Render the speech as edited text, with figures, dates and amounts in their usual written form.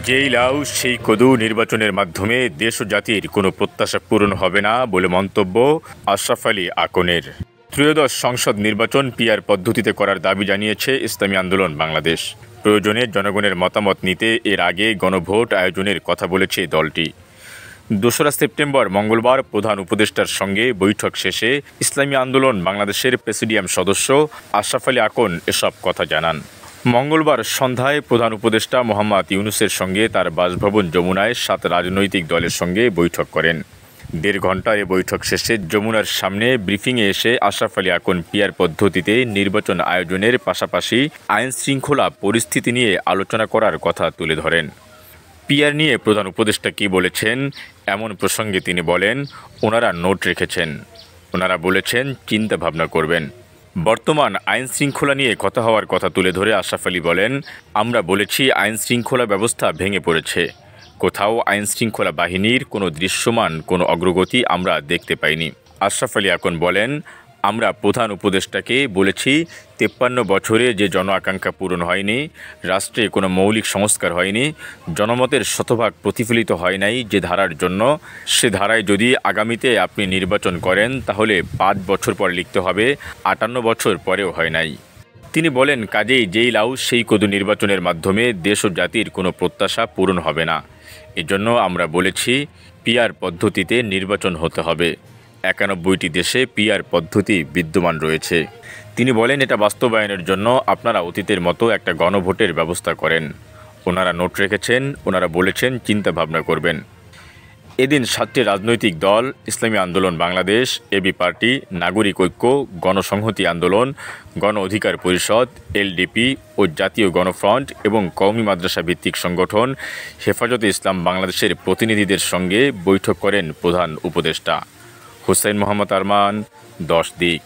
যেই লাউ সেই কদু নির্বাচনের মাধ্যমে দেশ ও জাতির কোনো প্রত্যাশা পূরণ হবে না বলে মন্তব্য আশরাফ আলী আকনের। ত্রয়োদশ সংসদ নির্বাচন পিআর পদ্ধতিতে করার দাবি জানিয়েছে ইসলামী আন্দোলন বাংলাদেশ। প্রয়োজনে জনগণের মতামত নিতে এর আগে গণভোট আয়োজনের কথা বলেছে দলটি। ২রা সেপ্টেম্বর মঙ্গলবার প্রধান উপদেষ্টার সঙ্গে বৈঠক শেষে ইসলামী আন্দোলন বাংলাদেশের প্রেসিডিয়াম সদস্য আশরাফ আলী আকন এসব কথা জানান। মঙ্গলবার সন্ধ্যায় প্রধান উপদেষ্টা মোহাম্মদ ইউনূসের সঙ্গে তার বাসভবন যমুনায় ৭ রাজনৈতিক দলের সঙ্গে বৈঠক করেন। ১.৫ ঘণ্টার এ বৈঠক শেষে যমুনার সামনে ব্রিফিংয়ে এসে আশরাফ আলী আকন পিআর পদ্ধতিতে নির্বাচন আয়োজনের পাশাপাশি আইনশৃঙ্খলা পরিস্থিতি নিয়ে আলোচনা করার কথা তুলে ধরেন। পিআর নিয়ে প্রধান উপদেষ্টা কী বলেছেন এমন প্রসঙ্গে তিনি বলেন, ওনারা নোট রেখেছেন, ওনারা বলেছেন চিন্তা ভাবনা করবেন। বর্তমান আইনশৃঙ্খলা নিয়ে কথা হওয়ার কথা তুলে ধরে আশরাফ আলী বলেন, আমরা বলেছি আইনশৃঙ্খলা ব্যবস্থা ভেঙে পড়েছে, কোথাও আইনশৃঙ্খলা বাহিনীর কোনো দৃশ্যমান কোনো অগ্রগতি আমরা দেখতে পাইনি। আশরাফ আলী আকন বলেন, আমরা প্রধান উপদেষ্টাকে বলেছি ৫৩ বছরে যে জন আকাঙ্ক্ষা পূরণ হয়নি, রাষ্ট্রে কোনো মৌলিক সংস্কার হয়নি, জনমতের শতভাগ প্রতিফলিত হয় নাই যে ধারার জন্য, সে ধারায় যদি আগামীতে আপনি নির্বাচন করেন তাহলে ৫ বছর পর লিখতে হবে ৫৮ বছর পরেও হয় নাই। তিনি বলেন, কাজেই যেই লাউ সেই কদু নির্বাচনের মাধ্যমে দেশ ও জাতির কোনো প্রত্যাশা পূরণ হবে না। এজন্য আমরা বলেছি পিআর পদ্ধতিতে নির্বাচন হতে হবে। ৯১টি দেশে পিআর পদ্ধতি বিদ্যমান রয়েছে। তিনি বলেন, এটা বাস্তবায়নের জন্য আপনারা অতীতের মতো একটা গণভোটের ব্যবস্থা করেন। ওনারা নোট রেখেছেন, ওনারা বলেছেন চিন্তা ভাবনা করবেন। এদিন ৭টি রাজনৈতিক দল ইসলামী আন্দোলন বাংলাদেশ, এবি পার্টি, নাগরিক ঐক্য, গণসংহতি আন্দোলন, গণ অধিকার পরিষদ, এলডিপি ও জাতীয় গণফ্রন্ট এবং কওমি মাদ্রাসা ভিত্তিক সংগঠন হেফাজতে ইসলাম বাংলাদেশের প্রতিনিধিদের সঙ্গে বৈঠক করেন প্রধান উপদেষ্টা। হুসাইন মোহাম্মদ আরমান, ১০ দিক।